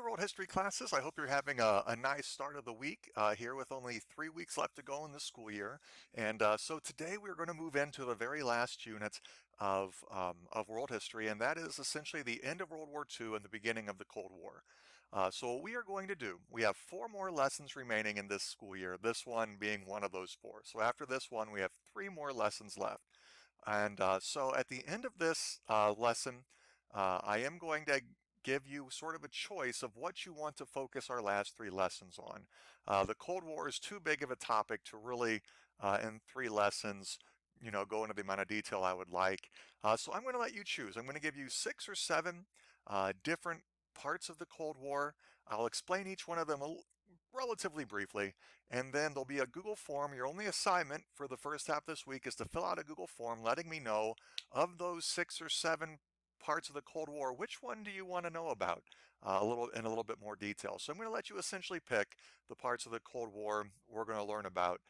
there, world history classes. I hope you're having a nice start of the week here with only 3 weeks left to go in the school year. And so today we're going to move into the very last unit of world history, and that is essentially the end of World War II and the beginning of the Cold War. So what we are going to do, we have 4 more lessons remaining in this school year, this one being one of those 4. So after this one, we have 3 more lessons left. And so at the end of this lesson, I am going to give you sort of a choice of what you want to focus our last 3 lessons on. The Cold War is too big of a topic to really, in 3 lessons, go into the amount of detail I would like. So I'm going to let you choose. I'm going to give you 6 or 7 different parts of the Cold War. I'll explain each one of them relatively briefly, and then there'll be a Google form. Your only assignment for the first half this week is to fill out a Google form letting me know of those 6 or 7 parts of the Cold War, which one do you want to know about in a little bit more detail. So I'm going to let you essentially pick the parts of the Cold War we're going to learn about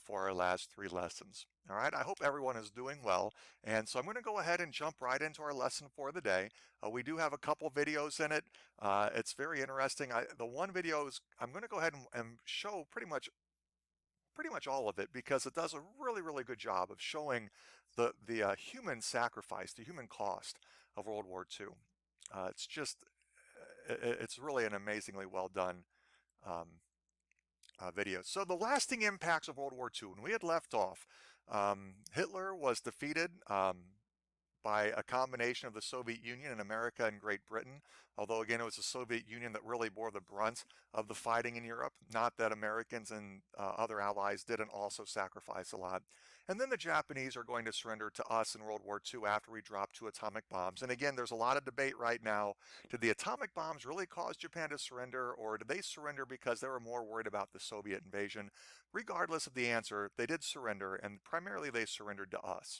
for our last 3 lessons. All right, I hope everyone is doing well. And so I'm going to go ahead and jump right into our lesson for the day. We do have a couple videos in it. It's very interesting. The one video is, I'm going to go ahead and show pretty much all of it because it does a really good job of showing the human sacrifice, the human cost of World War II. It's really an amazingly well done um, video. So the lasting impacts of World War II. When we had left off, Hitler was defeated by a combination of the Soviet Union and America and Great Britain. Although again, it was the Soviet Union that really bore the brunt of the fighting in Europe. Not that Americans and other allies didn't also sacrifice a lot. And then the Japanese are going to surrender to us in World War II after we drop 2 atomic bombs. And again, there's a lot of debate right now. Did the atomic bombs really cause Japan to surrender, or did they surrender because they were more worried about the Soviet invasion? Regardless of the answer, they did surrender, and primarily they surrendered to us.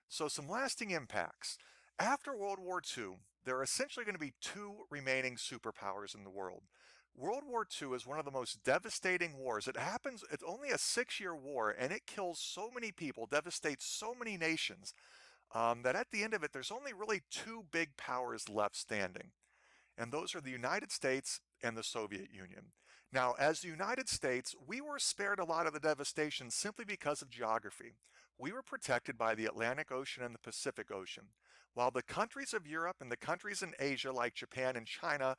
So some lasting impacts. After World War II, there are essentially going to be 2 remaining superpowers in the world. World War II is one of the most devastating wars. It's only a 6-year war, and it kills so many people, devastates so many nations, that at the end of it, there's only really 2 big powers left standing. And those are the United States and the Soviet Union. Now, as the United States, we were spared a lot of the devastation simply because of geography. We were protected by the Atlantic Ocean and the Pacific Ocean, while the countries of Europe and the countries in Asia, like Japan and China,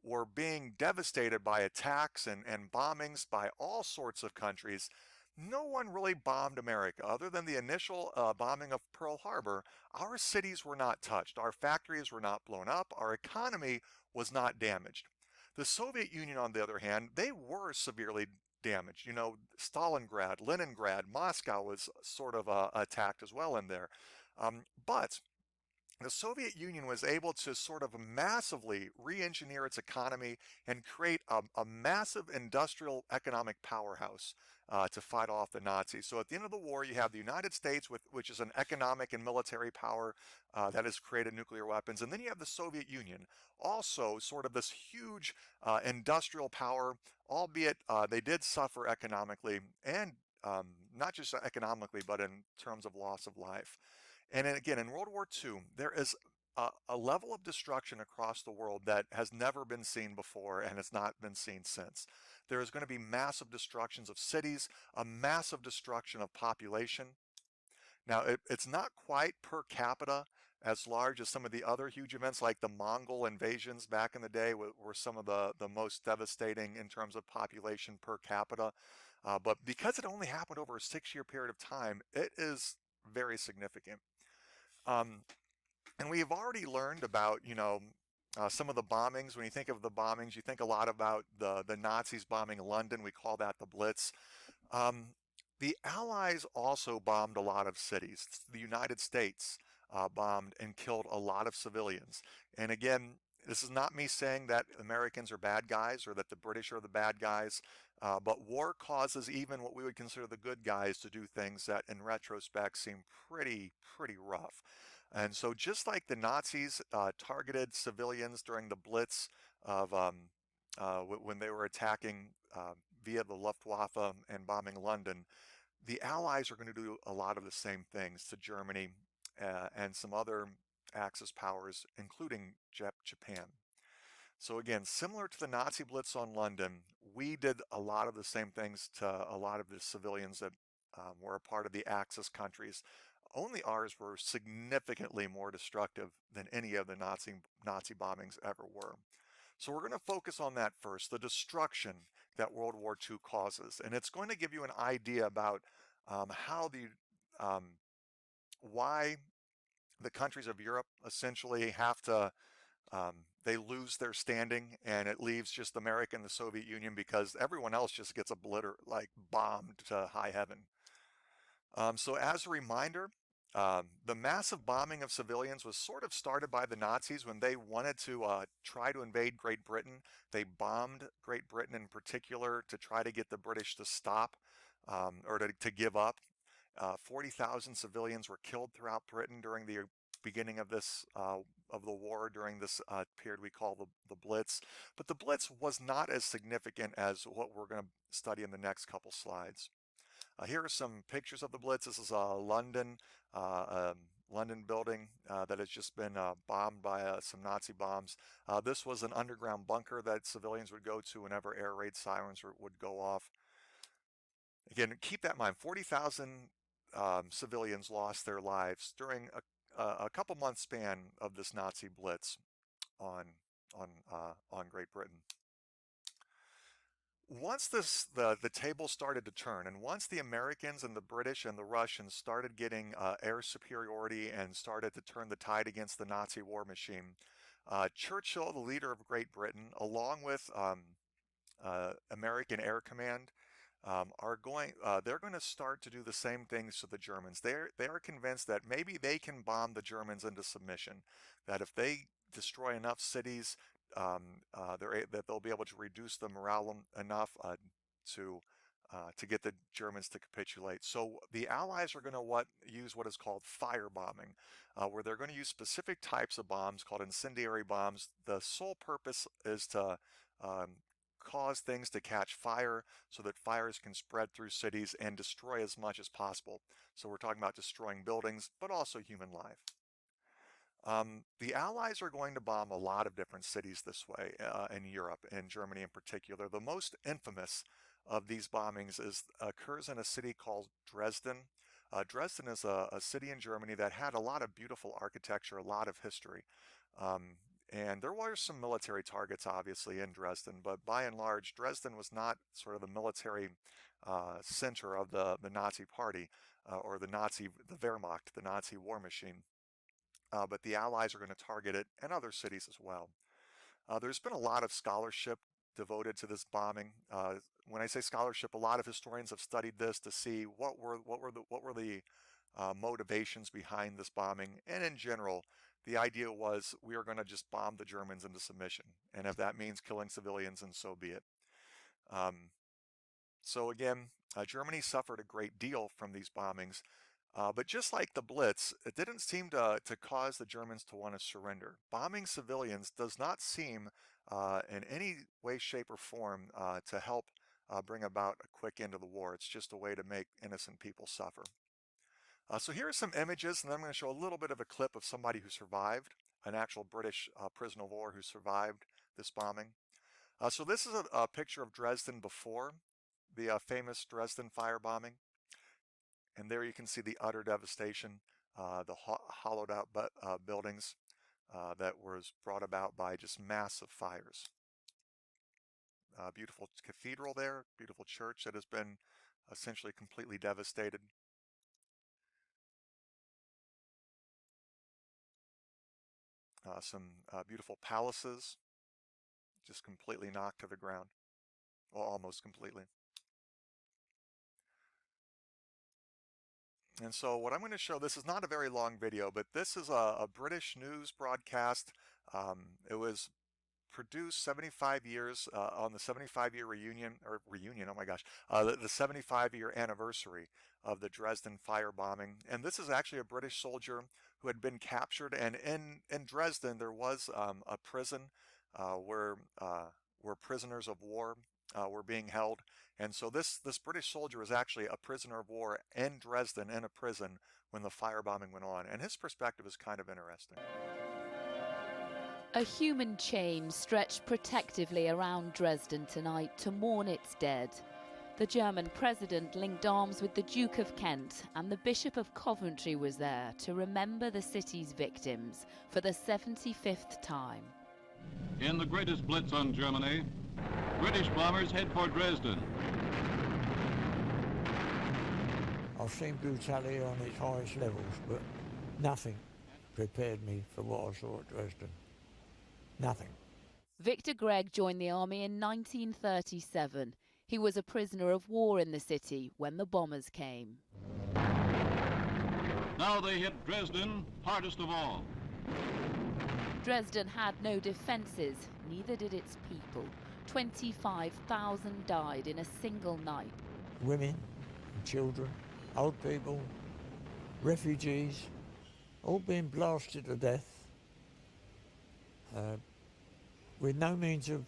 were being devastated by attacks and bombings by all sorts of countries. No one really bombed America other than the initial bombing of Pearl Harbor. Our cities were not touched. Our factories were not blown up. Our economy was not damaged. The Soviet Union, on the other hand, they were severely damaged. Stalingrad, Leningrad, Moscow was sort of attacked as well in there. But the Soviet Union was able to sort of massively re-engineer its economy and create a massive industrial economic powerhouse to fight off the Nazis. So at the end of the war, you have the United States, which is an economic and military power that has created nuclear weapons. And then you have the Soviet Union, also sort of this huge industrial power, albeit they did suffer economically and not just economically, but in terms of loss of life. And then again, in World War II, there is a level of destruction across the world that has never been seen before and has not been seen since. There is going to be massive destructions of cities, a massive destruction of population. Now, it's not quite per capita as large as some of the other huge events like the Mongol invasions back in the day were some of the most devastating in terms of population per capita. But because it only happened over a 6-year period of time, it is very significant. Um, and we have already learned about, some of the bombings. When you think of the bombings, you think a lot about the Nazis bombing London. We call that the Blitz. Um, the Allies also bombed a lot of cities. The United States bombed and killed a lot of civilians. And again, this is not me saying that Americans are bad guys or that the British are the bad guys, but war causes even what we would consider the good guys to do things that in retrospect seem pretty rough. And so just like the Nazis targeted civilians during the Blitz of when they were attacking via the Luftwaffe and bombing London, the Allies are going to do a lot of the same things to Germany and some other Axis powers, including Japan. So again, similar to the Nazi Blitz on London, we did a lot of the same things to a lot of the civilians that were a part of the Axis countries. Only ours were significantly more destructive than any of the Nazi bombings ever were. So we're going to focus on that first, the destruction that World War II causes. And it's going to give you an idea about how um, why the countries of Europe essentially have to, they lose their standing and it leaves just America and the Soviet Union because everyone else just gets like bombed to high heaven. So as a reminder, the massive bombing of civilians was sort of started by the Nazis when they wanted to try to invade Great Britain. They bombed Great Britain in particular to try to get the British to stop or to give up. 40,000 civilians were killed throughout Britain during the beginning of this of the war during this period we call the Blitz. But the Blitz was not as significant as what we're going to study in the next couple slides. Here are some pictures of the Blitz. This is uh, London building that has just been bombed by some Nazi bombs. This was an underground bunker that civilians would go to whenever air raid sirens would go off. Again, keep that in mind. 40,000 civilians lost their lives during a couple month span of this Nazi Blitz on on Great Britain. Once the table started to turn, and once the Americans and the British and the Russians started getting air superiority and started to turn the tide against the Nazi war machine, Churchill, the leader of Great Britain, along with American Air Command, they're going to start to do the same things to the Germans. They are convinced that maybe they can bomb the Germans into submission. That if they destroy enough cities, that they'll be able to reduce the morale enough to get the Germans to capitulate. So the Allies are going to use what is called firebombing, where they're going to use specific types of bombs called incendiary bombs. The sole purpose is to cause things to catch fire so that fires can spread through cities and destroy as much as possible. So we're talking about destroying buildings, but also human life. The Allies are going to bomb a lot of different cities this way in Europe, and Germany in particular. The most infamous of these bombings occurs in a city called Dresden. Dresden is a city in Germany that had a lot of beautiful architecture, a lot of history. And there were some military targets, obviously, in Dresden, but by and large, Dresden was not sort of the military center of the Nazi Party or the Wehrmacht, the Nazi war machine. But the Allies are going to target it and other cities as well. There's been a lot of scholarship devoted to this bombing. When I say scholarship, a lot of historians have studied this to see what were the motivations behind this bombing, and in general, the idea was we are going to just bomb the Germans into submission, and if that means killing civilians, then so be it. So again, Germany suffered a great deal from these bombings, but just like the Blitz, it didn't seem to cause the Germans to want to surrender. Bombing civilians does not seem in any way, shape, or form to help bring about a quick end to the war. It's just a way to make innocent people suffer. So here are some images, and then I'm going to show a little bit of a clip of somebody who survived, an actual British prisoner of war who survived this bombing. So this is a picture of Dresden before the famous Dresden firebombing. And there you can see the utter devastation, the hollowed out buildings that was brought about by just massive fires. Beautiful cathedral there, beautiful church that has been essentially completely devastated. Some beautiful palaces just completely knocked to the ground, well, almost completely. And so what I'm going to show, this is not a very long video, but this is a British news broadcast. It was produced 75 years on the 75-year reunion, oh my gosh, the 75-year anniversary of the Dresden firebombing. And this is actually a British soldier who had been captured. And in Dresden, there was a prison where prisoners of war were being held. And so this British soldier was actually a prisoner of war in Dresden in a prison when the firebombing went on. And his perspective is kind of interesting. A human chain stretched protectively around Dresden tonight to mourn its dead. The German president linked arms with the Duke of Kent, and the Bishop of Coventry was there to remember the city's victims for the 75th time. In the greatest blitz on Germany, British bombers head for Dresden. I've seen brutality on its highest levels, but nothing prepared me for what I saw at Dresden. Nothing. Victor Gregg joined the army in 1937. He was a prisoner of war in the city when the bombers came. Now they hit Dresden hardest of all. Dresden had no defences, neither did its people. 25,000 died in a single night. Women, children, old people, refugees, all being blasted to death with no means of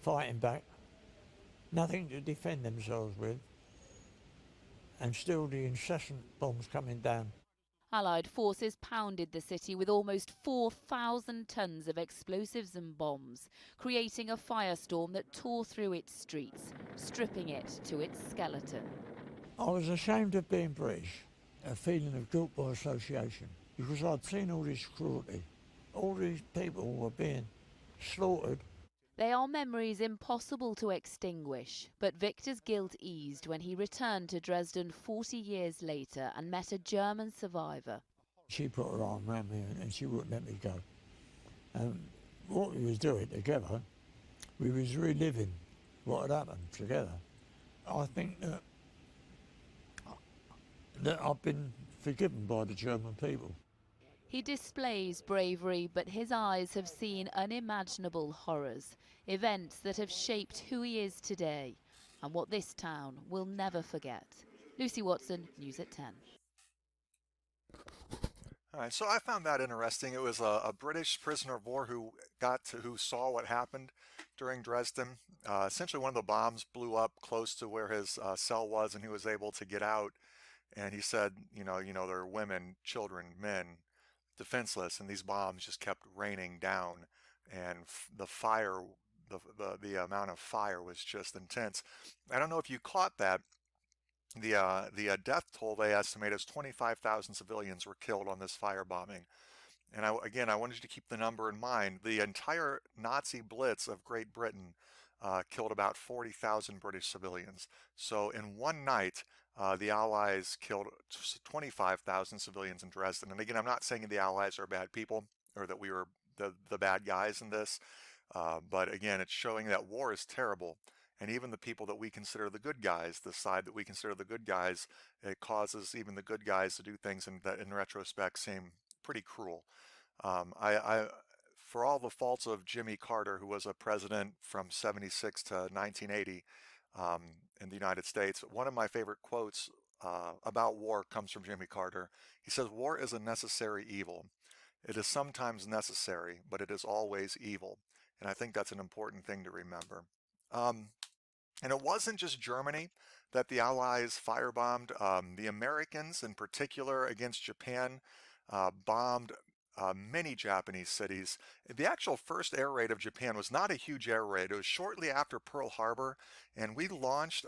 fighting back, nothing to defend themselves with, and still the incessant bombs coming down. Allied forces pounded the city with almost 4,000 tons of explosives and bombs, creating a firestorm that tore through its streets, stripping it to its skeleton. I was ashamed of being British, a feeling of guilt by association, because I'd seen all this cruelty. All these people were being slaughtered. They are memories impossible to extinguish, but Victor's guilt eased when he returned to Dresden 40 years later and met a German survivor. She put her arm around me and she wouldn't let me go. What we was doing together, we was reliving what had happened together. I think that I've been forgiven by the German people. He displays bravery, but his eyes have seen unimaginable horrors, events that have shaped who he is today, and what this town will never forget. Lucy Watson, News at 10. All right, so I found that interesting. It was a British prisoner of war who saw what happened during Dresden. Essentially, one of the bombs blew up close to where his cell was, and he was able to get out. And he said, there are women, children, men, defenseless, and these bombs just kept raining down, and the fire, the amount of fire was just intense. I don't know if you caught that. The death toll they estimate is 25,000 civilians were killed on this firebombing. And I wanted you to keep the number in mind. The entire Nazi blitz of Great Britain killed about 40,000 British civilians. So in one night, the Allies killed 25,000 civilians in Dresden. And again, I'm not saying the Allies are bad people or that we were the bad guys in this. But again, it's showing that war is terrible. And even the people that we consider the good guys, the side that we consider the good guys, it causes even the good guys to do things that in retrospect seem pretty cruel. For all the faults of Jimmy Carter, who was a president from 76 to 1980 in the United States, one of my favorite quotes about war comes from Jimmy Carter. He says, "War is a necessary evil. It is sometimes necessary, but it is always evil." And I think that's an important thing to remember. And it wasn't just Germany that the Allies firebombed. The Americans, in particular, against Japan, bombed many Japanese cities. The actual first air raid of Japan was not a huge air raid. It was shortly after Pearl Harbor, and we launched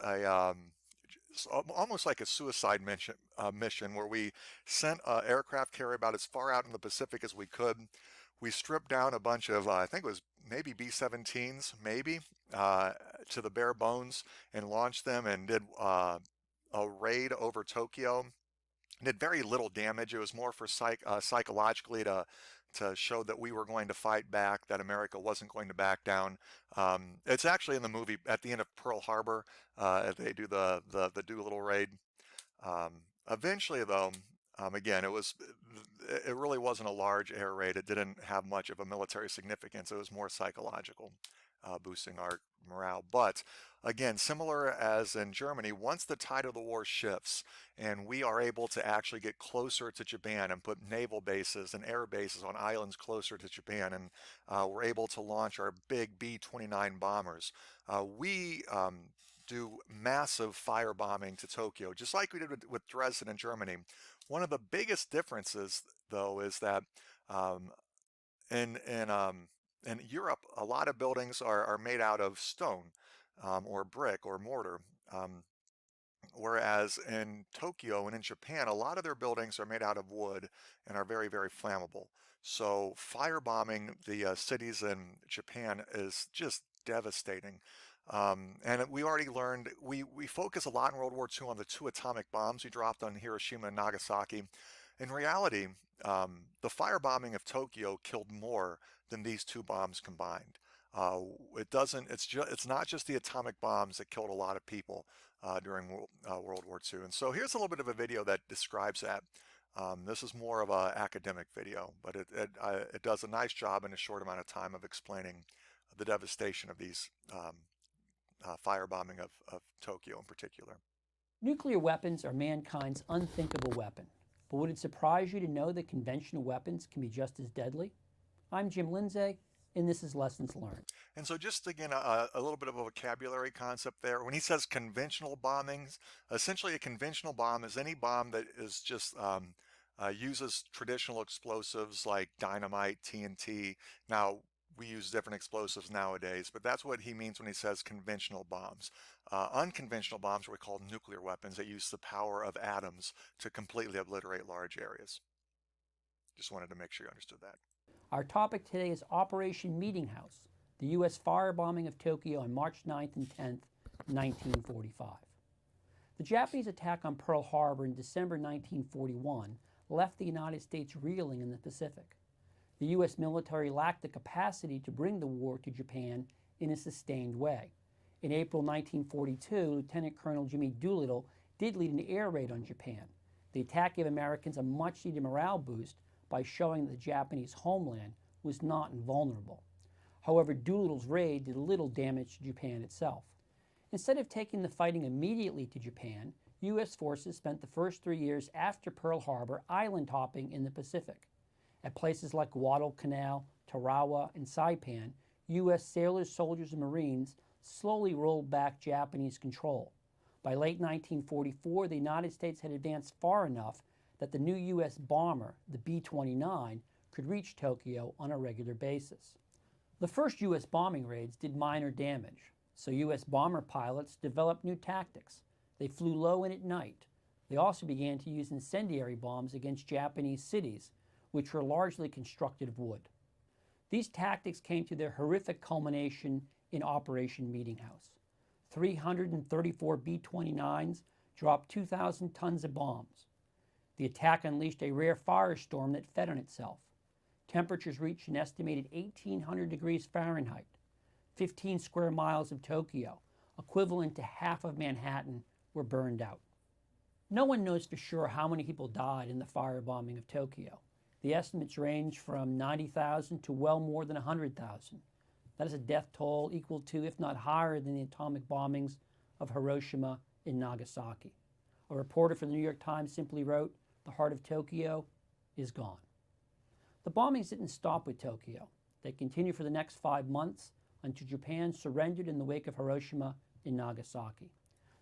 almost like a suicide mission where we sent an aircraft carrier about as far out in the Pacific as we could. We stripped down a bunch of, I think it was maybe B-17s, to the bare bones, and launched them and did a raid over Tokyo. Did very little damage. It was more for psychologically to show that we were going to fight back, that America wasn't going to back down. It's actually in the movie at the end of Pearl Harbor. They do the Doolittle raid. Eventually, though, again, it really wasn't a large air raid. It didn't have much of a military significance. It was more psychological, boosting our morale. But again, similar as in Germany, once the tide of the war shifts and we are able to actually get closer to Japan and put naval bases and air bases on islands closer to Japan, and we're able to launch our big B-29 bombers, we do massive firebombing to Tokyo, just like we did with Dresden in Germany. One of the biggest differences, though, is that in Europe, a lot of buildings are made out of stone or brick or mortar. Um, Whereas in Tokyo and in Japan, a lot of their buildings are made out of wood and are very, very flammable. So firebombing the cities in Japan is just devastating. And we already learned, we focus a lot in World War II on the two atomic bombs we dropped on Hiroshima and Nagasaki. In reality, the firebombing of Tokyo killed more than these two bombs combined. Uh, it's not just the atomic bombs that killed a lot of people during World War II. And so here's a little bit of a video that describes that. This is more of an academic video, but it does a nice job in a short amount of time of explaining the devastation of these firebombing of Tokyo in particular. Nuclear weapons are mankind's unthinkable weapon. But would it surprise you to know that conventional weapons can be just as deadly? I'm Jim Lindsay, and this is Lessons Learned. And so just again, a little bit of a vocabulary concept there. When he says conventional bombings, essentially a conventional bomb is any bomb that is just uses traditional explosives like dynamite, TNT. Now, we use different explosives nowadays, but that's what he means when he says conventional bombs. Unconventional bombs are what we call nuclear weapons that use the power of atoms to completely obliterate large areas. Just wanted to make sure you understood that. Our topic today is Operation Meeting House, the U.S. firebombing of Tokyo on March 9th and 10th, 1945. The Japanese attack on Pearl Harbor in December 1941 left the United States reeling in the Pacific. The U.S. military lacked the capacity to bring the war to Japan in a sustained way. In April 1942, Lieutenant Colonel Jimmy Doolittle did lead an air raid on Japan. The attack gave Americans a much-needed morale boost by showing that the Japanese homeland was not invulnerable. However, Doolittle's raid did little damage to Japan itself. Instead of taking the fighting immediately to Japan, U.S. forces spent the first 3 years after Pearl Harbor island hopping in the Pacific. At places like Guadalcanal, Tarawa, and Saipan, U.S. sailors, soldiers, and Marines slowly rolled back Japanese control. By late 1944, the United States had advanced far enough that the new U.S. bomber, the B-29, could reach Tokyo on a regular basis. The first U.S. bombing raids did minor damage, so U.S. bomber pilots developed new tactics. They flew low and at night. They also began to use incendiary bombs against Japanese cities, which were largely constructed of wood. These tactics came to their horrific culmination in Operation Meeting House. 334 B-29s dropped 2,000 tons of bombs. The attack unleashed a rare firestorm that fed on itself. Temperatures reached an estimated 1,800 degrees Fahrenheit. 15 square miles of Tokyo, equivalent to half of Manhattan, were burned out. No one knows for sure how many people died in the firebombing of Tokyo. The estimates range from 90,000 to well more than 100,000. That is a death toll equal to, if not higher than the atomic bombings of Hiroshima and Nagasaki. A reporter for the New York Times simply wrote, "The heart of Tokyo is gone." The bombings didn't stop with Tokyo. They continued for the next 5 months until Japan surrendered in the wake of Hiroshima and Nagasaki.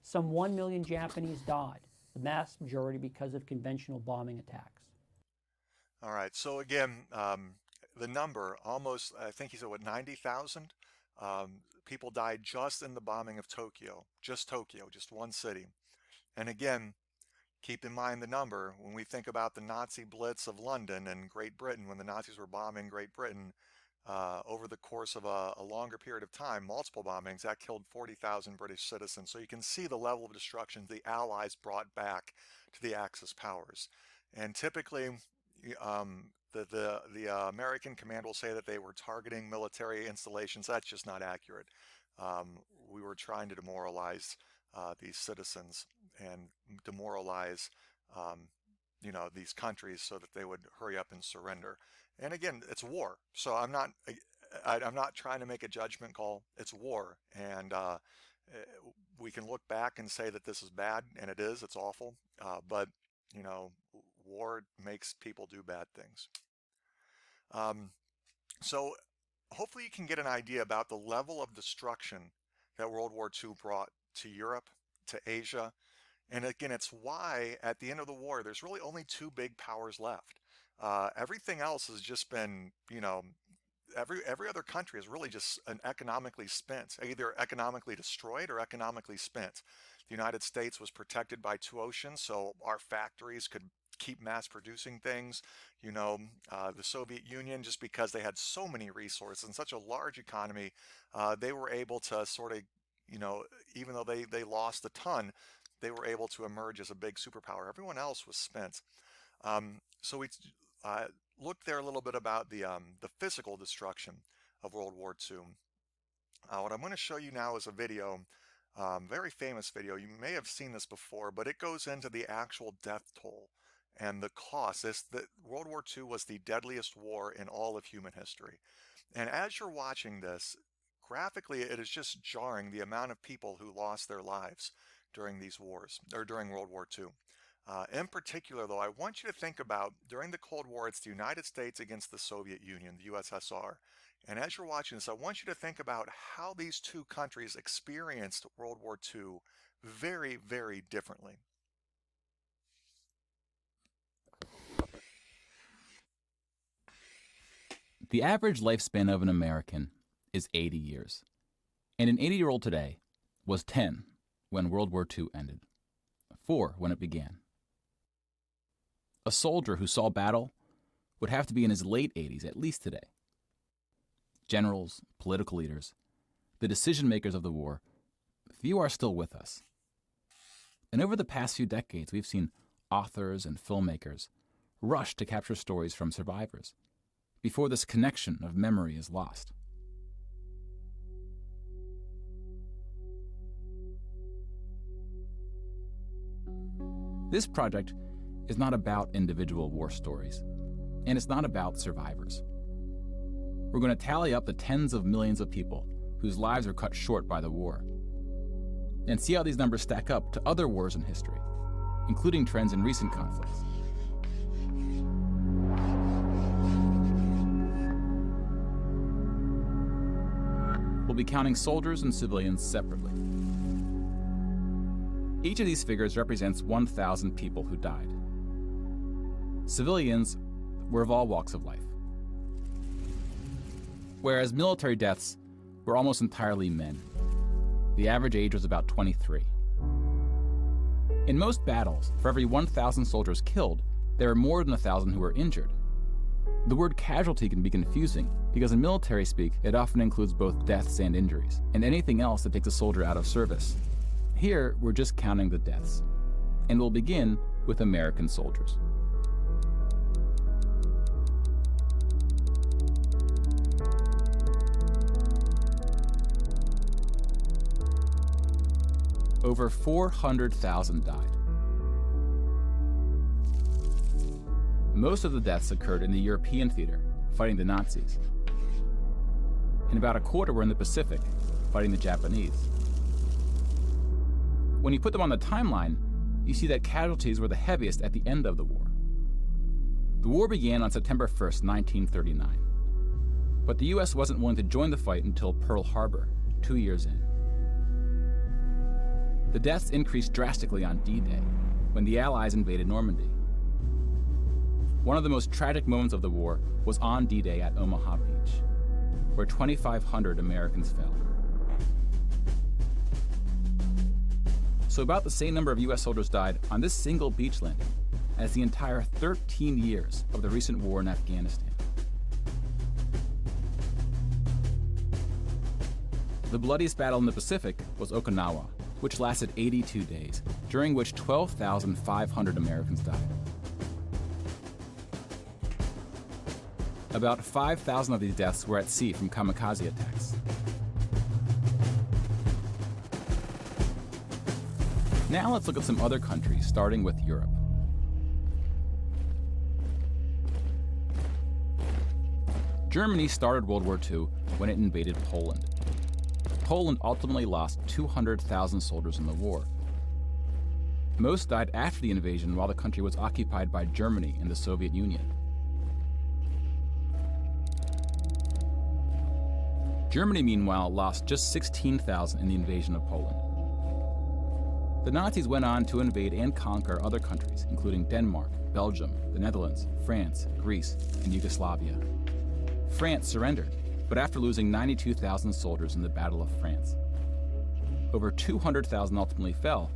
Some 1 million Japanese died, the vast majority because of conventional bombing attacks. All right. So again, the number almost, I think he said, what, 90,000 people died just in the bombing of Tokyo, just one city. And again, keep in mind the number when we think about the Nazi Blitz of London and Great Britain, when the Nazis were bombing Great Britain over the course of a longer period of time, multiple bombings, that killed 40,000 British citizens. So you can see the level of destruction the Allies brought back to the Axis powers. And typically, the American command will say that they were targeting military installations. That's just not accurate. We were trying to demoralize these citizens and demoralize these countries so that they would hurry up and surrender. And again, it's war, so I'm not trying to make a judgment call. It's war, and we can look back and say that this is bad, and it is. It's awful, but war makes people do bad things. So hopefully you can get an idea about the level of destruction that World War II brought to Europe, to Asia. And again, it's why at the end of the war, there's really only two big powers left. Everything else has just been, every other country is really just an economically spent, either economically destroyed or economically spent. The United States was protected by two oceans, so our factories could keep mass producing things. The Soviet Union, just because they had so many resources and such a large economy, they were able to sort of, even though they lost a ton, they were able to emerge as a big superpower. Everyone else was spent. So we looked there a little bit about the physical destruction of World War II. What I'm going to show you now is a video, very famous video. You may have seen this before, but it goes into the actual death toll and the cost. World War II was the deadliest war in all of human history. And as you're watching this, graphically, it is just jarring the amount of people who lost their lives during these wars, or during World War II. In particular, though, I want you to think about, during the Cold War, it's the United States against the Soviet Union, the USSR. And as you're watching this, I want you to think about how these two countries experienced World War II very, very differently. The average lifespan of an American is 80 years. And an 80-year-old today was 10 when World War II ended, 4 when it began. A soldier who saw battle would have to be in his late 80s, at least today. Generals, political leaders, the decision makers of the war, few are still with us. And over the past few decades, we've seen authors and filmmakers rush to capture stories from survivors before this connection of memory is lost. This project is not about individual war stories, and it's not about survivors. We're going to tally up the tens of millions of people whose lives were cut short by the war, and see how these numbers stack up to other wars in history, including trends in recent conflicts. We'll be counting soldiers and civilians separately. Each of these figures represents 1,000 people who died. Civilians were of all walks of life, whereas military deaths were almost entirely men. The average age was about 23. In most battles, for every 1,000 soldiers killed, there are more than 1,000 who were injured. The word casualty can be confusing because in military speak, it often includes both deaths and injuries, and anything else that takes a soldier out of service. Here, we're just counting the deaths, and we'll begin with American soldiers. Over 400,000 died. Most of the deaths occurred in the European theater, fighting the Nazis. And about a quarter were in the Pacific, fighting the Japanese. When you put them on the timeline, you see that casualties were the heaviest at the end of the war. The war began on September 1st, 1939. But the US wasn't willing to join the fight until Pearl Harbor, 2 years in. The deaths increased drastically on D-Day, when the Allies invaded Normandy. One of the most tragic moments of the war was on D-Day at Omaha Beach, where 2,500 Americans fell. So about the same number of US soldiers died on this single beach landing as the entire 13 years of the recent war in Afghanistan. The bloodiest battle in the Pacific was Okinawa, which lasted 82 days, during which 12,500 Americans died. About 5,000 of these deaths were at sea from kamikaze attacks. Now let's look at some other countries, starting with Europe. Germany started World War II when it invaded Poland. Poland ultimately lost 200,000 soldiers in the war. Most died after the invasion while the country was occupied by Germany and the Soviet Union. Germany, meanwhile, lost just 16,000 in the invasion of Poland. The Nazis went on to invade and conquer other countries, including Denmark, Belgium, the Netherlands, France, Greece, and Yugoslavia. France surrendered, but after losing 92,000 soldiers in the Battle of France. Over 200,000 ultimately fell,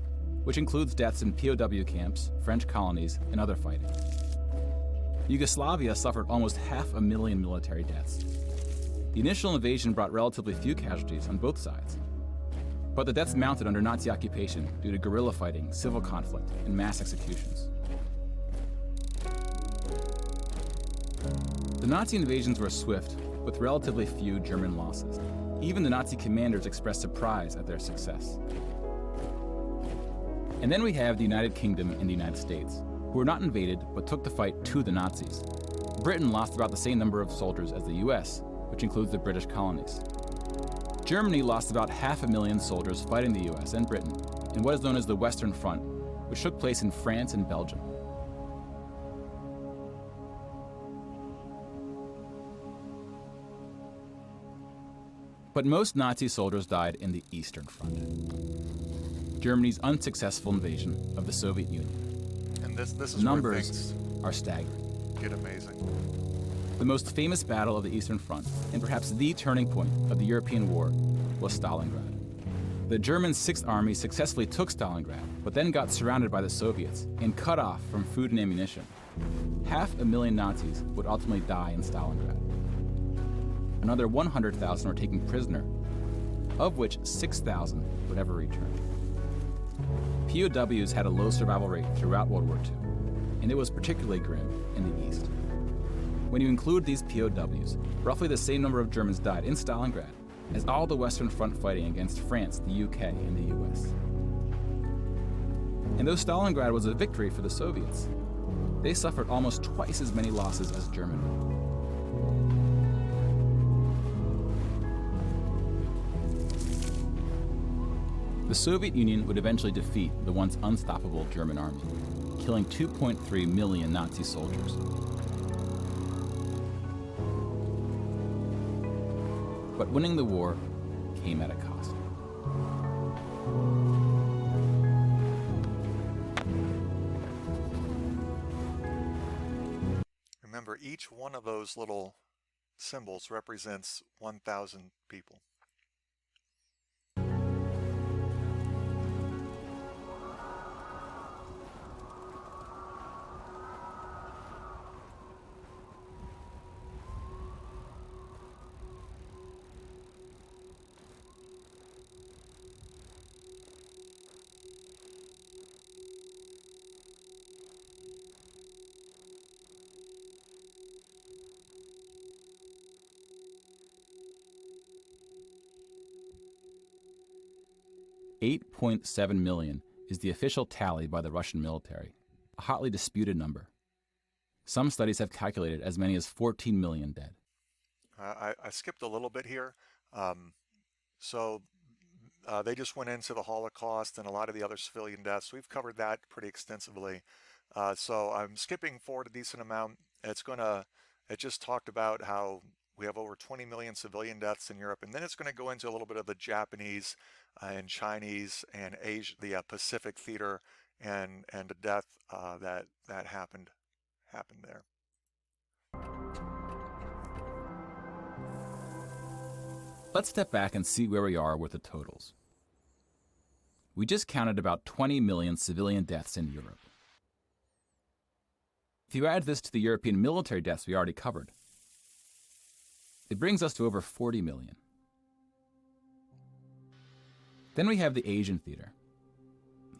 which includes deaths in POW camps, French colonies, and other fighting. Yugoslavia suffered almost 500,000 military deaths. The initial invasion brought relatively few casualties on both sides. But the deaths mounted under Nazi occupation due to guerrilla fighting, civil conflict, and mass executions. The Nazi invasions were swift, with relatively few German losses. Even the Nazi commanders expressed surprise at their success. And then we have the United Kingdom and the United States, who were not invaded but took the fight to the Nazis. Britain lost about the same number of soldiers as the US, which includes the British colonies. Germany lost about 500,000 soldiers fighting the US and Britain in what is known as the Western Front, which took place in France and Belgium. But most Nazi soldiers died in the Eastern Front, Germany's unsuccessful invasion of the Soviet Union. And this is where Numbers things are staggering. get amazing. The most famous battle of the Eastern Front, and perhaps the turning point of the European war, was Stalingrad. The German Sixth Army successfully took Stalingrad, but then got surrounded by the Soviets and cut off from food and ammunition. 500,000 Nazis would ultimately die in Stalingrad. Another 100,000 were taken prisoner, of which 6,000 would ever return. POWs had a low survival rate throughout World War II, and it was particularly grim in the East. When you include these POWs, roughly the same number of Germans died in Stalingrad as all the Western Front fighting against France, the UK, and the US. And though Stalingrad was a victory for the Soviets, they suffered almost twice as many losses as Germany. The Soviet Union would eventually defeat the once unstoppable German army, killing 2.3 million Nazi soldiers. But winning the war came at a cost. Remember, each one of those little symbols represents 1,000 people. $8.7 million is the official tally by the Russian military, a hotly disputed number. Some studies have calculated as many as 14 million dead. I skipped a little bit here. They just went into the Holocaust and a lot of the other civilian deaths. We've covered that pretty extensively. So I'm skipping forward a decent amount. It just talked about how we have over 20 million civilian deaths in Europe, and then it's going to go into a little bit of the Japanese and Chinese and Asia, the Pacific theater, and the death that happened there. Let's step back and see where we are with the totals. We just counted about 20 million civilian deaths in Europe. If you add this to the European military deaths we already covered, it brings us to over 40 million. Then we have the Asian theater.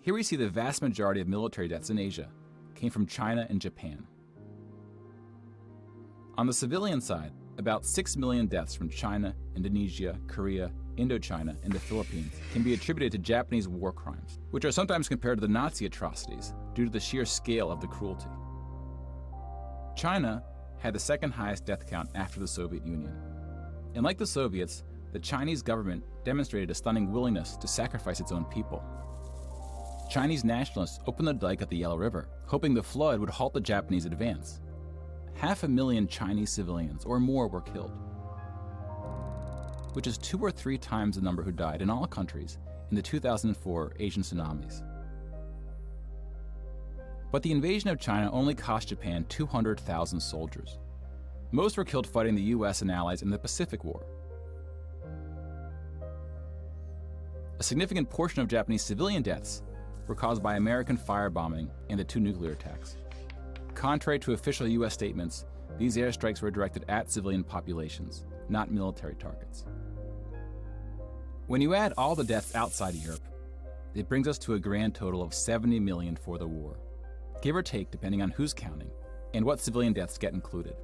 Here we see the vast majority of military deaths in Asia came from China and Japan. On the civilian side, about 6 million deaths from China, Indonesia, Korea, Indochina, and the Philippines can be attributed to Japanese war crimes, which are sometimes compared to the Nazi atrocities due to the sheer scale of the cruelty. China had the second highest death count after the Soviet Union. And like the Soviets, the Chinese government demonstrated a stunning willingness to sacrifice its own people. Chinese nationalists opened the dike at the Yellow River, hoping the flood would halt the Japanese advance. 500,000 Chinese civilians or more were killed, which is 2 or 3 times the number who died in all countries in the 2004 Asian tsunamis. But the invasion of China only cost Japan 200,000 soldiers. Most were killed fighting the US and allies in the Pacific War. A significant portion of Japanese civilian deaths were caused by American firebombing and the 2 nuclear attacks. Contrary to official US statements, these airstrikes were directed at civilian populations, not military targets. When you add all the deaths outside of Europe, it brings us to a grand total of 70 million for the war, give or take depending on who's counting and what civilian deaths get included.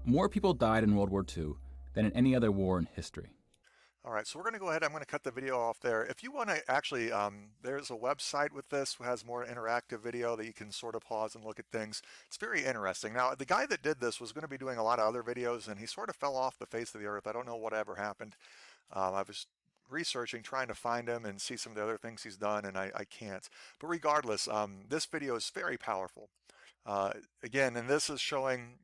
More people died in World War II than in any other war in history. All right, so we're going to go ahead. I'm going to cut the video off there. If you want to actually, there's a website with this who has more interactive video that you can sort of pause and look at things. It's very interesting. Now, the guy that did this was going to be doing a lot of other videos, and he sort of fell off the face of the earth. I don't know whatever happened. I was researching, trying to find him and see some of the other things he's done, and I can't. But regardless, this video is very powerful. Again, and this is showing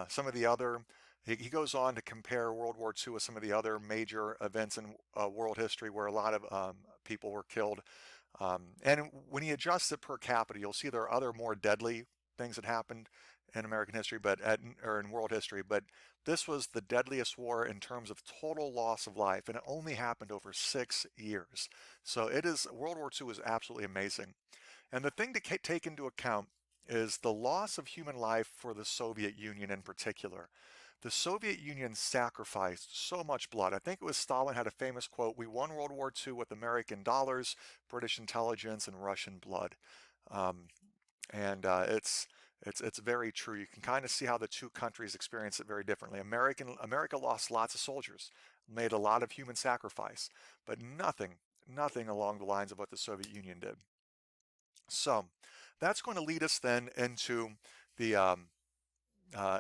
some of the other. He goes on to compare World War II with some of the other major events in world history where a lot of people were killed. And when he adjusts it per capita, you'll see there are other more deadly things that happened in American history, or in world history. But this was the deadliest war in terms of total loss of life, and it only happened over 6 years. So World War II is absolutely amazing. And the thing to take into account is the loss of human life for the Soviet Union in particular. The Soviet Union sacrificed so much blood. I think it was Stalin had a famous quote, "We won World War II with American dollars, British intelligence, and Russian blood." It's very true. You can kind of see how the two countries experience it very differently. America lost lots of soldiers, made a lot of human sacrifice, but nothing along the lines of what the Soviet Union did. So that's going to lead us then into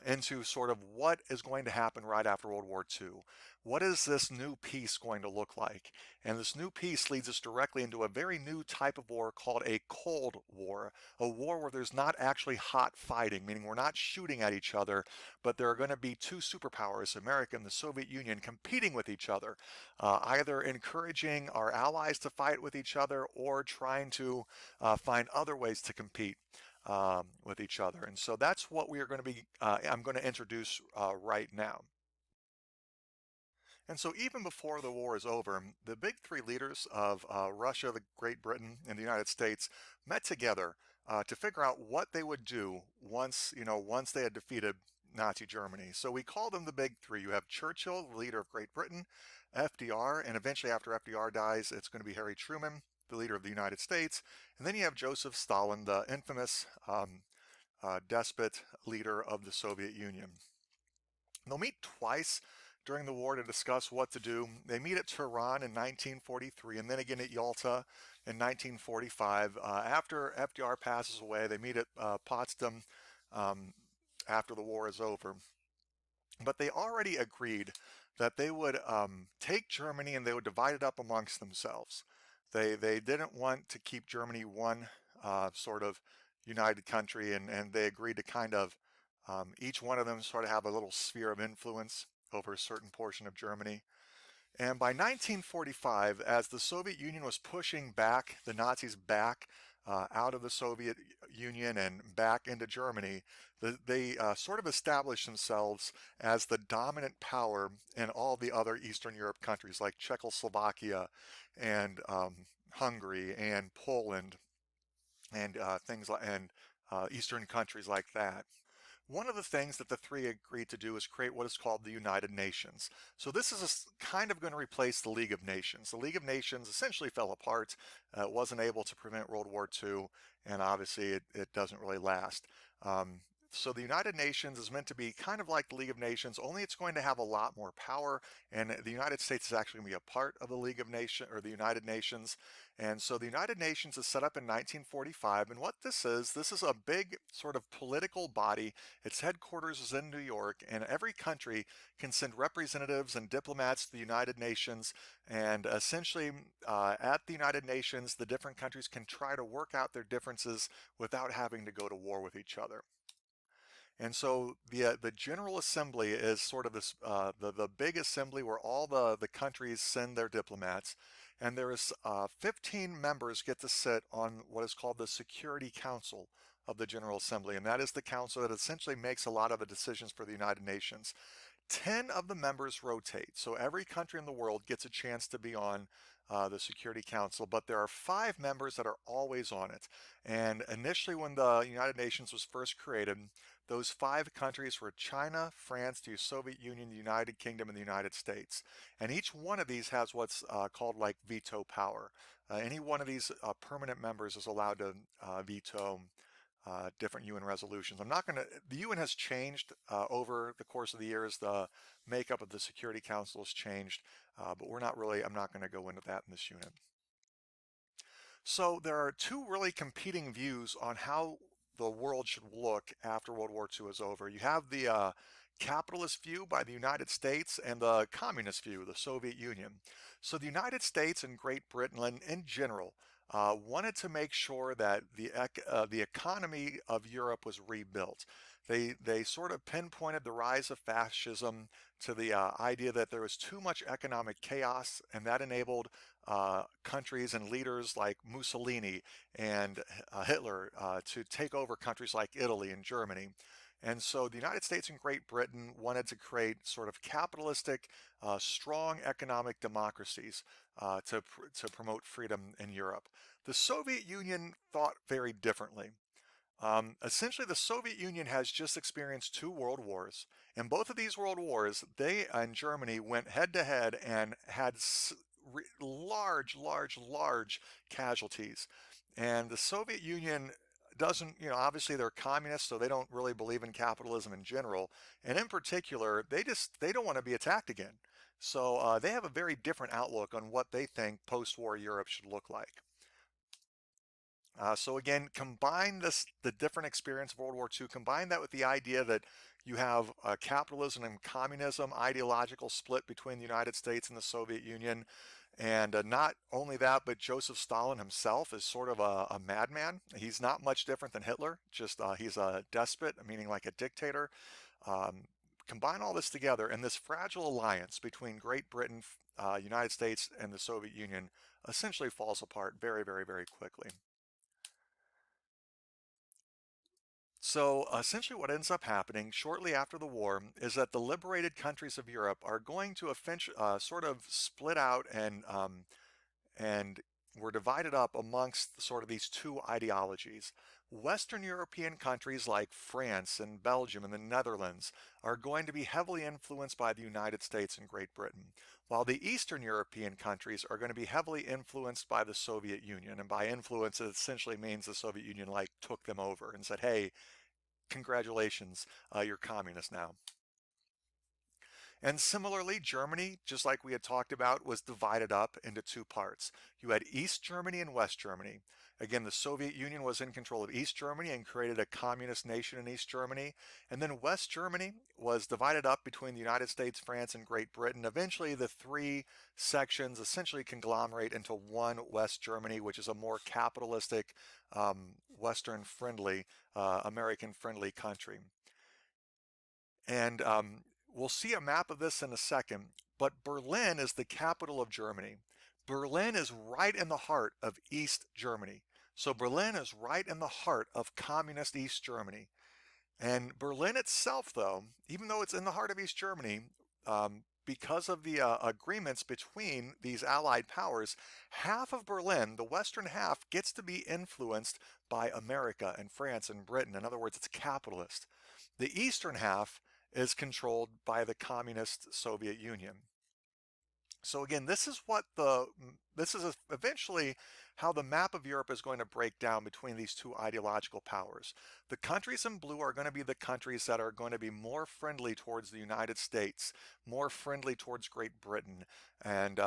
into sort of what is going to happen right after World War II. What is this new peace going to look like? And this new peace leads us directly into a very new type of war called a Cold War, a war where there's not actually hot fighting, meaning we're not shooting at each other, but there are going to be two superpowers, America and the Soviet Union, competing with each other, either encouraging our allies to fight with each other or trying to find other ways to compete with each other. And so that's what we are going to be, I'm going to introduce right now. And so even before the war is over, the big 3 leaders of Russia, Great Britain, and the United States met together to figure out what they would do once they had defeated Nazi Germany. So we call them the big 3. You have Churchill, the leader of Great Britain, FDR, and eventually after FDR dies, it's going to be Harry Truman, the leader of the United States. And then you have Joseph Stalin, the infamous despot leader of the Soviet Union. They'll meet twice during the war to discuss what to do. They meet at Tehran in 1943 and then again at Yalta in 1945. After FDR passes away, they meet at Potsdam after the war is over. But they already agreed that they would take Germany and they would divide it up amongst themselves. They didn't want to keep Germany one sort of united country, and they agreed to kind of each one of them sort of have a little sphere of influence over a certain portion of Germany. And by 1945, as the Soviet Union was pushing back the Nazis back out of the Soviet Union and back into Germany, they sort of established themselves as the dominant power in all the other Eastern Europe countries like Czechoslovakia and Hungary and Poland and Eastern countries like that. One of the things that the 3 agreed to do is create what is called the United Nations. So this is kind of going to replace the League of Nations. The League of Nations essentially fell apart. It wasn't able to prevent World War II, and obviously it doesn't really last. So the United Nations is meant to be kind of like the League of Nations, only it's going to have a lot more power, and the United States is actually going to be a part of the League of Nations, or the United Nations. And so the United Nations is set up in 1945, and what this is a big sort of political body. Its headquarters is in New York, and every country can send representatives and diplomats to the United Nations, and essentially at the United Nations, the different countries can try to work out their differences without having to go to war with each other. And so the General Assembly is sort of this the big assembly where all the countries send their diplomats, and there is 15 members get to sit on what is called the Security Council of the General Assembly, and that is the council that essentially makes a lot of the decisions for the United Nations. 10 of the members rotate, so every country in the world gets a chance to be on the Security Council, but there are 5 members that are always on it. And initially, when the United Nations was first created, those 5 countries were China, France, the Soviet Union, the United Kingdom, and the United States. And each one of these has what's called like veto power. Any one of these permanent members is allowed to veto different UN resolutions. The UN has changed over the course of the years. The makeup of the Security Council has changed, but I'm not going to go into that in this unit. So there are 2 really competing views on how the world should look after World War II is over. You have the capitalist view by the United States and the communist view, the Soviet Union. So the United States and Great Britain in general wanted to make sure that the economy of Europe was rebuilt. They sort of pinpointed the rise of fascism to the idea that there was too much economic chaos, and that enabled countries and leaders like Mussolini and Hitler to take over countries like Italy and Germany. And so the United States and Great Britain wanted to create sort of capitalistic, strong economic democracies to promote freedom in Europe. The Soviet Union thought very differently. Essentially, the Soviet Union has just experienced 2 world wars. In both of these world wars, they and Germany went head to head and had large casualties. And the Soviet Union doesn't, obviously they're communists, so they don't really believe in capitalism in general. And in particular, they don't want to be attacked again. So they have a very different outlook on what they think post-war Europe should look like. So again, combine the different experience of World War II, combine that with the idea that you have capitalism and communism, ideological split between the United States and the Soviet Union. And not only that, but Joseph Stalin himself is sort of a madman. He's not much different than Hitler, just he's a despot, meaning like a dictator. Combine all this together, and this fragile alliance between Great Britain, United States, and the Soviet Union essentially falls apart very, very, very quickly. So essentially what ends up happening shortly after the war is that the liberated countries of Europe are going to sort of split out and were divided up amongst sort of these 2 ideologies. Western European countries like France and Belgium and the Netherlands are going to be heavily influenced by the United States and Great Britain, while the Eastern European countries are going to be heavily influenced by the Soviet Union. And by influence, it essentially means the Soviet Union like took them over and said, hey, congratulations, you're communist now. And similarly, Germany, just like we had talked about, was divided up into 2 parts. You had East Germany and West Germany. Again, the Soviet Union was in control of East Germany and created a communist nation in East Germany. And then West Germany was divided up between the United States, France, and Great Britain. Eventually, the 3 sections essentially conglomerate into one West Germany, which is a more capitalistic, Western-friendly, American-friendly country. And we'll see a map of this in a second, but Berlin is the capital of Germany. Berlin is right in the heart of East Germany. So Berlin is right in the heart of communist East Germany. And Berlin itself, though, even though it's in the heart of East Germany, because of the agreements between these allied powers, half of Berlin, the western half, gets to be influenced by America and France and Britain. In other words, it's capitalist. The eastern half is controlled by the communist Soviet Union. So again, this is eventually how the map of Europe is going to break down between these 2 ideological powers. The countries in blue are going to be the countries that are going to be more friendly towards the United States, more friendly towards Great Britain, and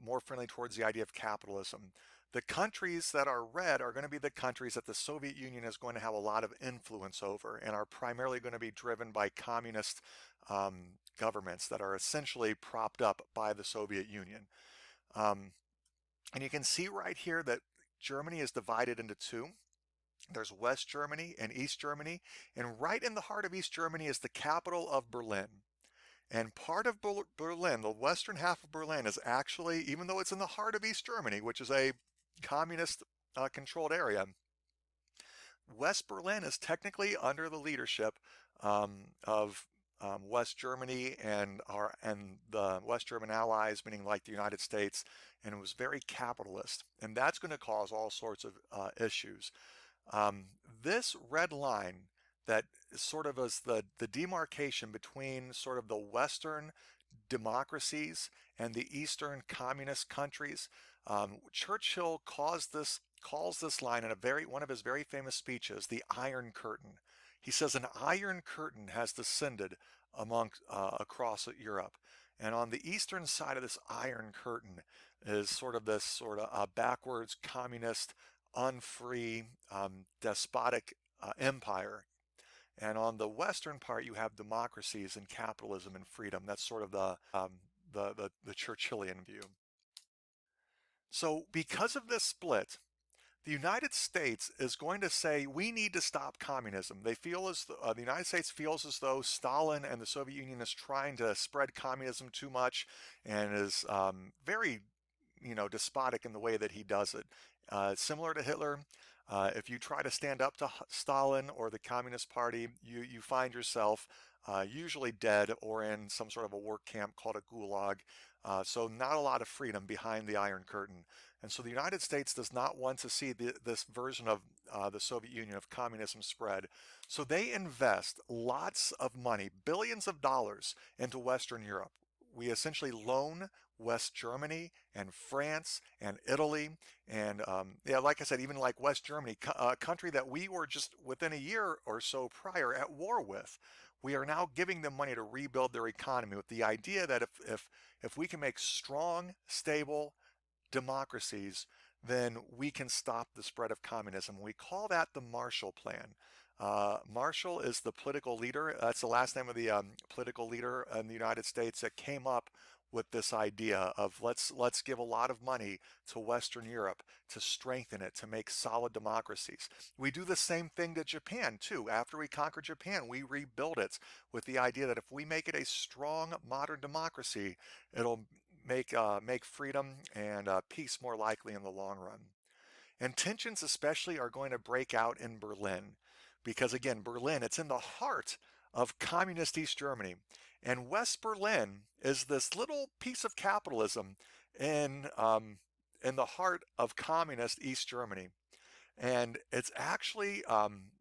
more friendly towards the idea of capitalism. The countries that are red are going to be the countries that the Soviet Union is going to have a lot of influence over and are primarily going to be driven by communist governments that are essentially propped up by the Soviet Union. And you can see right here that Germany is divided into 2. There's West Germany and East Germany, and right in the heart of East Germany is the capital of Berlin. And part of Berlin, the western half of Berlin, is actually, even though it's in the heart of East Germany, which is a communist controlled area, West Berlin is technically under the leadership of West Germany and the West German allies, meaning like the United States, and it was very capitalist, and that's going to cause all sorts of issues. Um, this red line that sort of is the demarcation between sort of the Western democracies and the Eastern communist countries. Churchill calls this line in one of his very famous speeches, the Iron Curtain. He says an iron curtain has descended across Europe, and on the eastern side of this Iron Curtain is sort of this sort of backwards communist, unfree, despotic empire. And on the western part, you have democracies and capitalism and freedom. That's sort of the Churchillian view. So because of this split, the United States is going to say we need to stop communism. They feel the United States feels as though Stalin and the Soviet Union is trying to spread communism too much and is very, despotic in the way that he does it. Similar to Hitler, if you try to stand up to Stalin or the Communist Party, you find yourself usually dead or in some sort of a work camp called a gulag. So not a lot of freedom behind the Iron Curtain. And so the United States does not want to see this version of the Soviet Union of communism spread. So they invest lots of money, billions of dollars, into Western Europe. We essentially loan West Germany and France and Italy and like I said, even like West Germany, a country that we were just within a year or so prior at war with. We are now giving them money to rebuild their economy with the idea that if we can make strong, stable democracies, then we can stop the spread of communism. We call that the Marshall Plan. Marshall is the political leader. That's the last name of the political leader in the United States that came up with this idea of let's give a lot of money to Western Europe to strengthen it, to make solid democracies. We do the same thing to Japan too. After we conquer Japan, we rebuild it with the idea that if we make it a strong modern democracy, it'll make freedom and peace more likely in the long run. And tensions especially are going to break out in Berlin because again, Berlin, it's in the heart of communist East Germany. And West Berlin is this little piece of capitalism in the heart of communist East Germany. And it's actually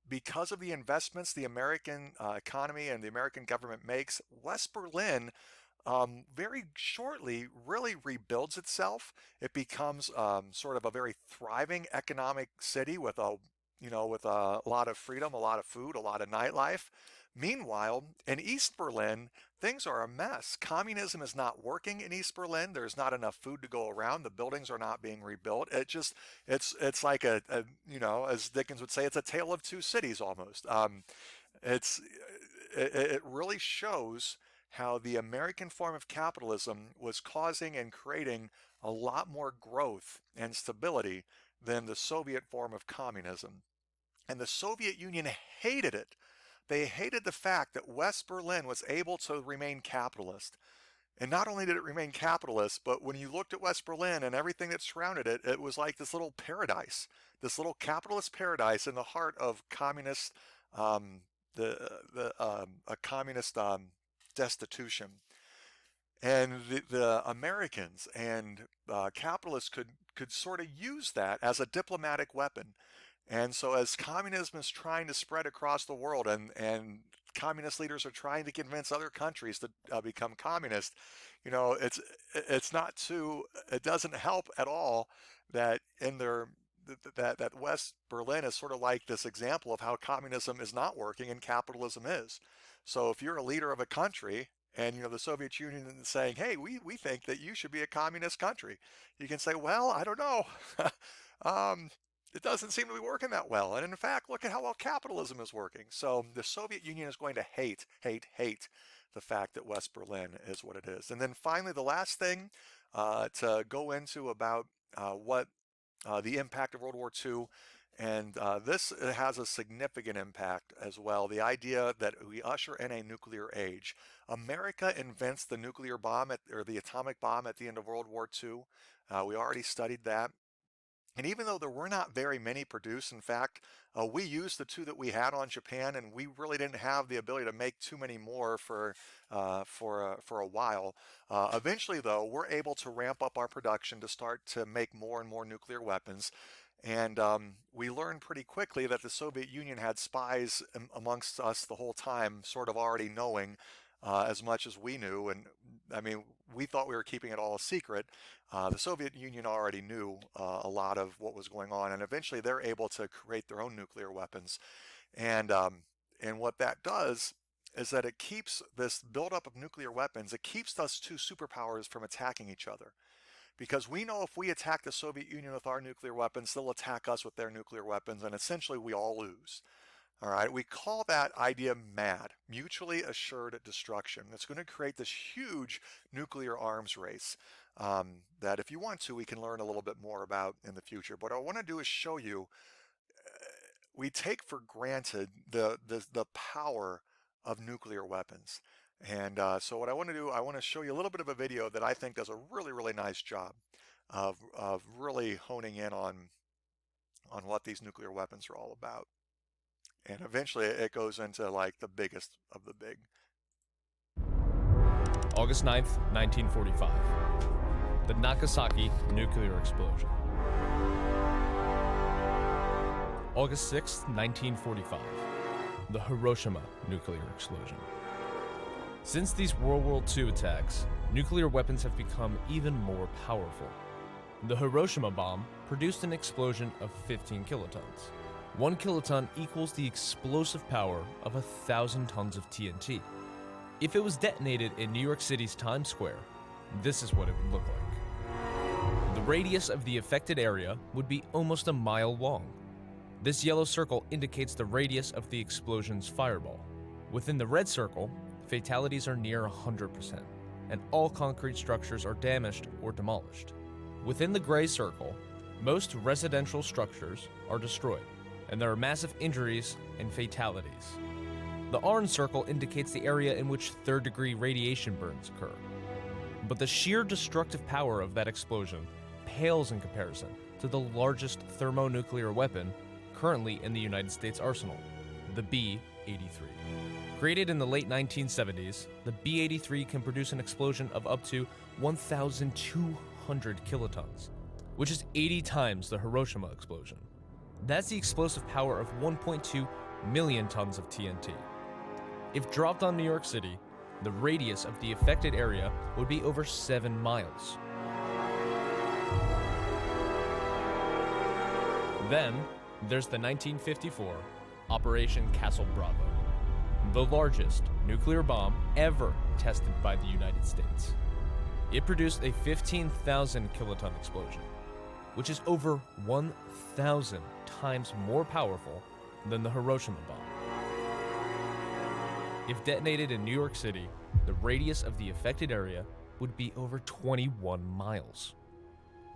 because of the investments the American economy and the American government makes, West Berlin very shortly really rebuilds itself. It becomes sort of a very thriving economic city with with a lot of freedom, a lot of food, a lot of nightlife. Meanwhile, in East Berlin, things are a mess. Communism is not working in East Berlin. There's not enough food to go around. The buildings are not being rebuilt. It's like as Dickens would say, it's a tale of two cities almost. It really shows how the American form of capitalism was causing and creating a lot more growth and stability than the Soviet form of communism. And the Soviet Union hated it. They hated the fact that West Berlin was able to remain capitalist. And not only did it remain capitalist, but when you looked at West Berlin and everything that surrounded it, it was like this little paradise, this little capitalist paradise in the heart of communist, a communist destitution. And the Americans and capitalists could sort of use that as a diplomatic weapon. And so as communism is trying to spread across the world and communist leaders are trying to convince other countries to become communist, it doesn't help at all that that West Berlin is sort of like this example of how communism is not working and capitalism is. So if you're a leader of a country and the Soviet Union is saying, hey, we think that you should be a communist country, you can say, well, I don't know. It doesn't seem to be working that well. And in fact, look at how well capitalism is working. So the Soviet Union is going to hate the fact that West Berlin is what it is. And then finally, the last thing to go into about what the impact of World War II And this has a significant impact as well. The idea that we usher in a nuclear age. America invents the nuclear bomb or the atomic bomb at the end of World War II. We already studied that. And even though there were not very many produced, in fact, we used the two that we had on Japan, and we really didn't have the ability to make too many more for a while. Eventually, though, we're able to ramp up our production to start to make more and more nuclear weapons. And we learned pretty quickly that the Soviet Union had spies amongst us the whole time, sort of already knowing as much as we knew. And I mean, we thought we were keeping it all a secret. The Soviet Union already knew a lot of what was going on, and eventually they're able to create their own nuclear weapons. And what that does is that it keeps this buildup of nuclear weapons. It keeps those two superpowers from attacking each other. Because we know if we attack the Soviet Union with our nuclear weapons, they'll attack us with their nuclear weapons, and essentially we all lose. All right, we call that idea MAD, mutually assured destruction. It's going to create this huge nuclear arms race that if you want to, we can learn a little bit more about in the future. But what I want to do is show you, we take for granted the power of nuclear weapons. And so what I want to do, I want to show you a little bit of a video that I think does a really, really nice job of really honing in on what these nuclear weapons are all about. And eventually it goes into like the biggest of the big. August 9th, 1945. The Nagasaki nuclear explosion. August 6th, 1945. The Hiroshima nuclear explosion. Since these World War II attacks, nuclear weapons have become even more powerful. The Hiroshima bomb produced an explosion of 15 kilotons. 1 kiloton equals the explosive power of 1,000 tons of TNT. If it was detonated in New York City's Times Square, this is what it would look like. The radius of the affected area would be almost a mile long. This yellow circle indicates the radius of the explosion's fireball. Within the red circle, fatalities are near 100%, and all concrete structures are damaged or demolished. Within the gray circle, most residential structures are destroyed, and there are massive injuries and fatalities. The orange circle indicates the area in which third-degree radiation burns occur. But the sheer destructive power of that explosion pales in comparison to the largest thermonuclear weapon currently in the United States arsenal, the B-83. Created in the late 1970s, the B-83 can produce an explosion of up to 1,200 kilotons, which is 80 times the Hiroshima explosion. That's the explosive power of 1.2 million tons of TNT. If dropped on New York City, the radius of the affected area would be over 7 miles. Then, there's the 1954 Operation Castle Bravo, the largest nuclear bomb ever tested by the United States. It produced a 15,000 kiloton explosion, which is over 1,000 times more powerful than the Hiroshima bomb. If detonated in New York City, the radius of the affected area would be over 21 miles.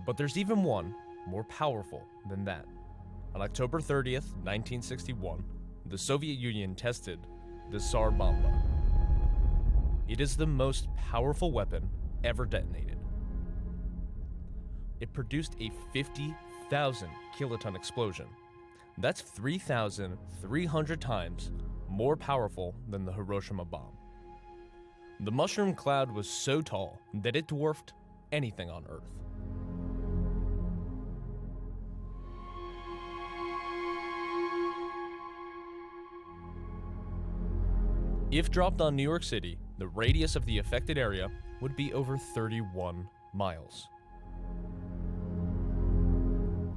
But there's even one more powerful than that. On October 30th, 1961, the Soviet Union tested the Tsar Bomba. It is the most powerful weapon ever detonated. It produced a 50,000 kiloton explosion. That's 3,300 times more powerful than the Hiroshima bomb. The mushroom cloud was so tall that it dwarfed anything on Earth. If dropped on New York City, the radius of the affected area would be over 31 miles.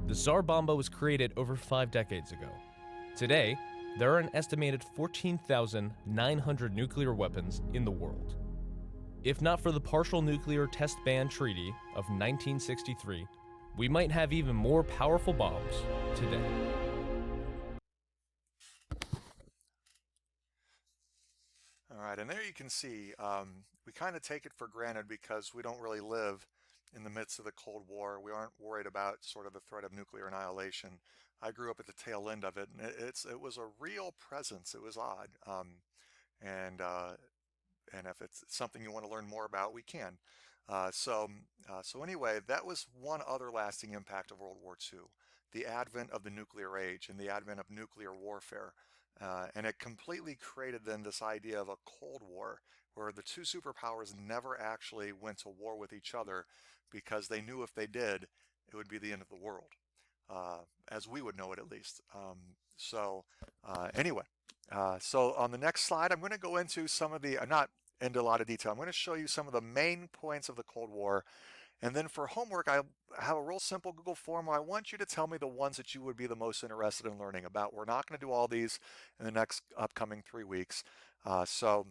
The Tsar Bomba was created over 5 decades ago. Today, there are an estimated 14,900 nuclear weapons in the world. If not for the Partial Nuclear Test Ban Treaty of 1963, we might have even more powerful bombs today. All right, and there you can see, we kind of take it for granted because we don't really live in the midst of the Cold War. We aren't worried about sort of the threat of nuclear annihilation. I grew up at the tail end of it, and it was a real presence. It was odd. And and if it's something you want to learn more about, we can. So anyway, that was one other lasting impact of World War II, the advent of the nuclear age and the advent of nuclear warfare. And it completely created then this idea of a Cold War where the two superpowers never actually went to war with each other because they knew if they did, it would be the end of the world, as we would know it at least. Anyway, so on the next slide, I'm going to go into some of the, not into a lot of detail, I'm going to show you some of the main points of the Cold War. And then for homework, I have a real simple Google form where I want you to tell me the ones that you would be the most interested in learning about. We're not going to do all these in the next upcoming 3 weeks. So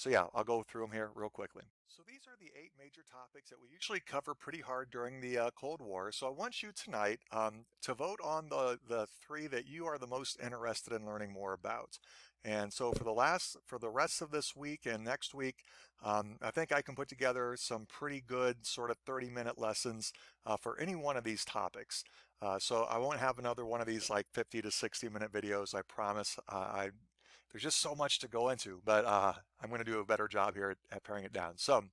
yeah, I'll go through them here real quickly. So these are the 8 major topics that we usually cover pretty hard during the Cold War. So I want you tonight to vote on the 3 that you are the most interested in learning more about. And so for the rest of this week and next week, I think I can put together some pretty good sort of 30-minute lessons for any one of these topics. So I won't have another one of these like 50 to 60-minute videos, I promise. There's just so much to go into, but I'm going to do a better job here at paring it down. So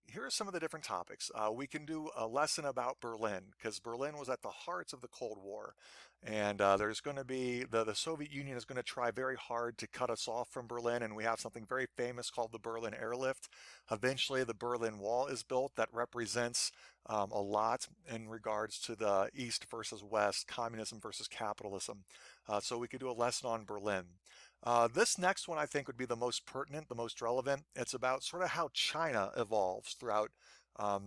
here are some of the different topics. We can do a lesson about Berlin, because Berlin was at the heart of the Cold War. And there's going to be, the Soviet Union is going to try very hard to cut us off from Berlin, and we have something very famous called the Berlin Airlift. Eventually, the Berlin Wall is built that represents a lot in regards to the East versus West, communism versus capitalism. So we could do a lesson on Berlin. This next one I think would be the most pertinent, the most relevant. It's about sort of how China evolves throughout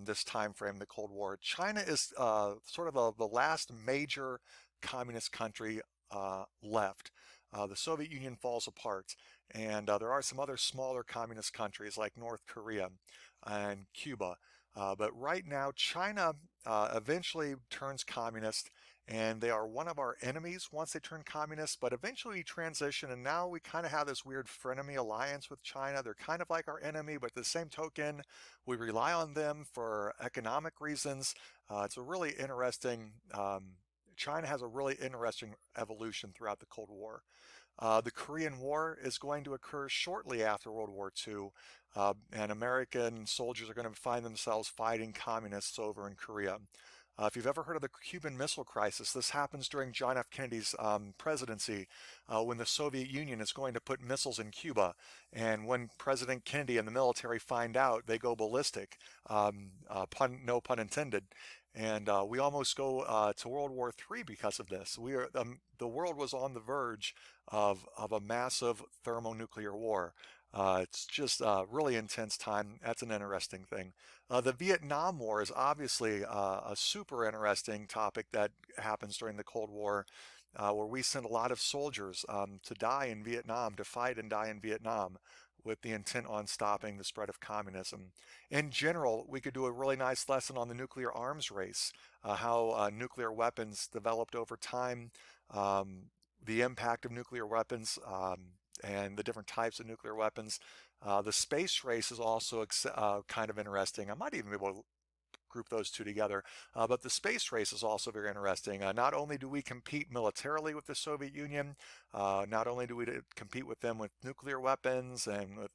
this time frame, the Cold War. China is sort of the last major communist country left. The Soviet Union falls apart, and there are some other smaller communist countries like North Korea and Cuba. But right now, China eventually turns communist, and they are one of our enemies once they turn communist, but eventually we transition, and now we kind of have this weird frenemy alliance with China. They're kind of like our enemy, but at the same token, we rely on them for economic reasons. It's a really interesting, China has a really interesting evolution throughout the Cold War. The Korean War is going to occur shortly after World War II, and American soldiers are going to find themselves fighting communists over in Korea. If you've ever heard of the Cuban Missile Crisis, this happens during John F. Kennedy's presidency, when the Soviet Union is going to put missiles in Cuba. And when President Kennedy and the military find out, they go ballistic, no pun intended. And we almost go to World War III because of this. The world was on the verge of a massive thermonuclear war. It's just a really intense time. That's an interesting thing. The Vietnam War is obviously a super interesting topic that happens during the Cold War, where we send a lot of soldiers to die in Vietnam, to fight and die in Vietnam, with the intent on stopping the spread of communism. In general, we could do a really nice lesson on the nuclear arms race, how nuclear weapons developed over time, the impact of nuclear weapons, and the different types of nuclear weapons. The space race is also kind of interesting. I might even be able to group those two together. But the space race is also very interesting. Not only do we compete militarily with the Soviet Union, not only do we compete with them with nuclear weapons and with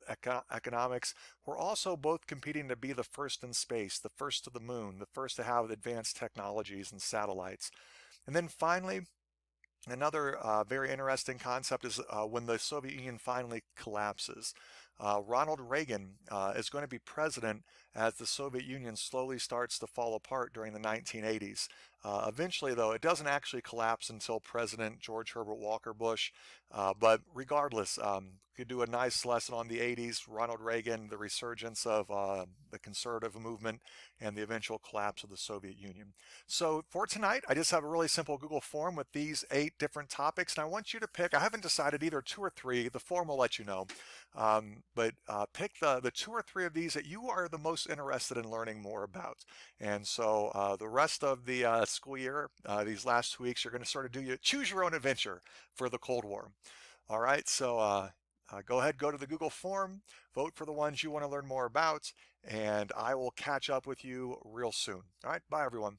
economics, we're also both competing to be the first in space, the first to the moon, the first to have advanced technologies and satellites. And then finally, another very interesting concept is when the Soviet Union finally collapses. Ronald Reagan is going to be president as the Soviet Union slowly starts to fall apart during the 1980s. Eventually, though, it doesn't actually collapse until President George Herbert Walker Bush. But regardless, we could do a nice lesson on the 80s, Ronald Reagan, the resurgence of the conservative movement, and the eventual collapse of the Soviet Union. So for tonight, I just have a really simple Google form with these 8 different topics, and I want you to pick, I haven't decided either 2 or 3, the form will let you know, but pick the 2 or 3 of these that you are the most interested in learning more about. And so the rest of the school year, these last 2 weeks, you're going to sort of choose your own adventure for the Cold War. All right, so Go ahead, go to the Google form, vote for the ones you want to learn more about, and I will catch up with you real soon. All right, bye everyone.